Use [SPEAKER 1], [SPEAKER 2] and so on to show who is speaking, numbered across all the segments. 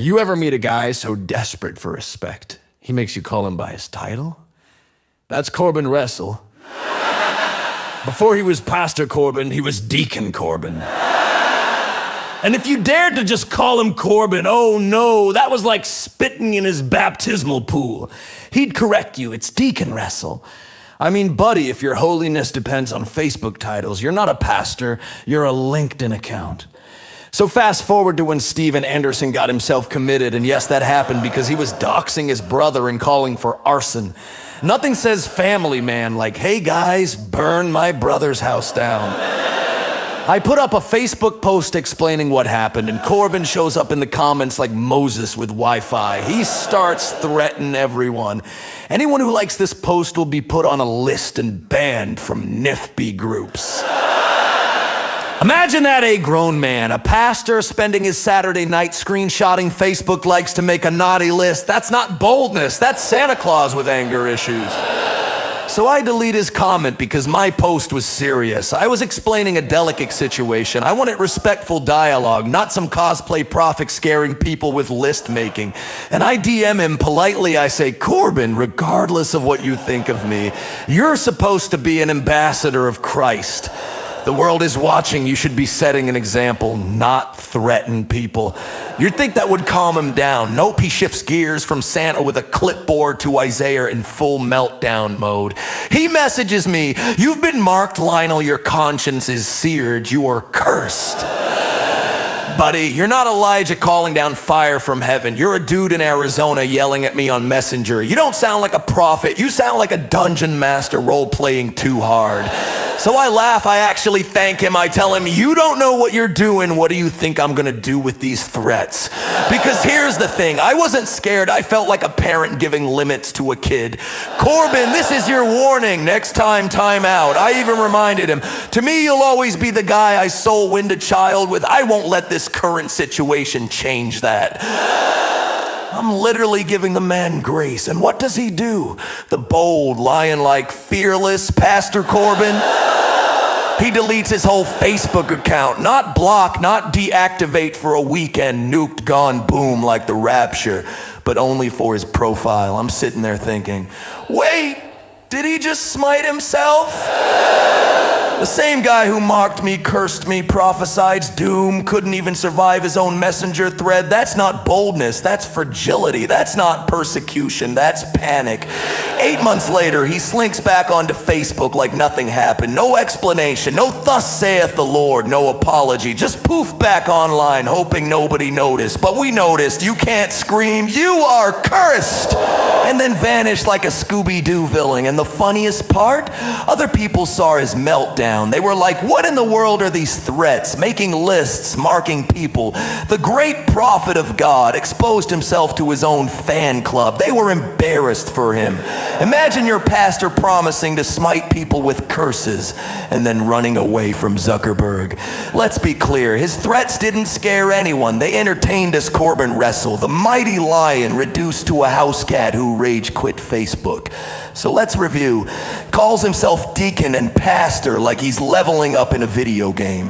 [SPEAKER 1] You ever meet a guy so desperate for respect, he makes you call him by his title? That's Corbin Wrestle. Before he was Pastor Corbin, he was Deacon Corbin. And if you dared to just call him Corbin, oh no, that was like spitting in his baptismal pool. He'd correct you, it's Deacon Wrestle. I mean, buddy, if your holiness depends on Facebook titles, you're not a pastor, you're a LinkedIn account. So fast forward to when Steven Anderson got himself committed, and yes, that happened because he was doxing his brother and calling for arson. Nothing says family man like, hey guys, burn my brother's house down. I put up a Facebook post explaining what happened, and Corbin shows up in the comments like Moses with Wi-Fi. He starts threatening everyone. Anyone who likes this post will be put on a list and banned from NIFB groups. Imagine that, a grown man, a pastor spending his Saturday night screenshotting Facebook likes to make a naughty list. That's not boldness, that's Santa Claus with anger issues. So I delete his comment because my post was serious. I was explaining a delicate situation. I wanted respectful dialogue, not some cosplay prophet scaring people with list making. And I DM him politely. I say, Corbin, regardless of what you think of me, you're supposed to be an ambassador of Christ. The world is watching. You should be setting an example, not threaten people. You'd think that would calm him down. Nope, he shifts gears from Santa with a clipboard to Isaiah in full meltdown mode. He messages me, you've been marked, Lionel, your conscience is seared, you are cursed. Buddy, you're not Elijah calling down fire from heaven. You're a dude in Arizona yelling at me on Messenger. You don't sound like a prophet. You sound like a dungeon master role-playing too hard. So I laugh, I actually thank him. I tell him, you don't know what you're doing. What do you think I'm gonna do with these threats? Because here's the thing, I wasn't scared. I felt like a parent giving limits to a kid. Corbin, this is your warning. Next time, time out. I even reminded him, to me, you'll always be the guy I soul wind a child with. I won't let this current situation change that. I'm literally giving the man grace. And what does he do? The bold, lion-like, fearless Pastor Corbin? He deletes his whole Facebook account. Not block, not deactivate for a weekend, nuked, gone, boom, like the rapture, but only for his profile. I'm sitting there thinking, wait, did he just smite himself? The same guy who mocked me, cursed me, prophesied doom, couldn't even survive his own messenger thread. That's not boldness, that's fragility. That's not persecution, that's panic. 8 months later, he slinks back onto Facebook like nothing happened. No explanation, no thus saith the Lord, no apology. Just poof back online, hoping nobody noticed. But we noticed, you can't scream, you are cursed! And then vanished like a Scooby-Doo villain. And the funniest part, other people saw his meltdown. They were like, what in the world are these threats? Making lists, marking people. The great prophet of God exposed himself to his own fan club. They were embarrassed for him. Imagine your pastor promising to smite people with curses and then running away from Zuckerberg. Let's be clear, his threats didn't scare anyone. They entertained us Corbin Wrestle, the mighty lion reduced to a house cat who rage quit Facebook. So let's review. Calls himself deacon and pastor like he's leveling up in a video game.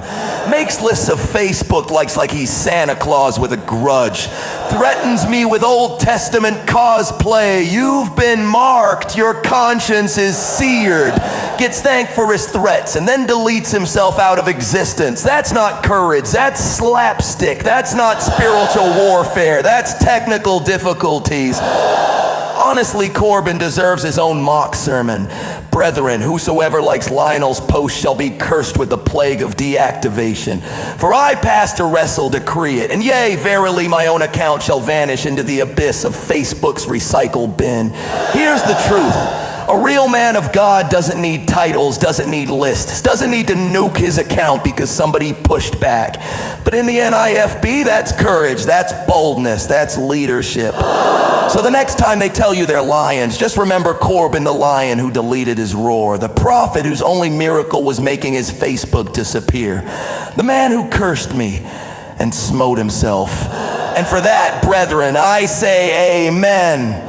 [SPEAKER 1] Makes lists of Facebook likes like he's Santa Claus with a grudge. Threatens me with Old Testament cosplay. You've been marked. Your conscience is seared. Gets thanked for his threats and then deletes himself out of existence. That's not courage. That's slapstick. That's not spiritual warfare. That's technical difficulties. Honestly, Corbin deserves his own mock sermon. Brethren, whosoever likes Lionel's post shall be cursed with the plague of deactivation. For I, Pastor Wrestle, decree it, and yea, verily my own account shall vanish into the abyss of Facebook's recycle bin. Here's the truth. A real man of God doesn't need titles, doesn't need lists, doesn't need to nuke his account because somebody pushed back. But in the NIFB, that's courage, that's boldness, that's leadership. So the next time they tell you they're lions, just remember Corbin the lion who deleted his roar, the prophet whose only miracle was making his Facebook disappear, the man who cursed me and smote himself. And for that, brethren, I say amen.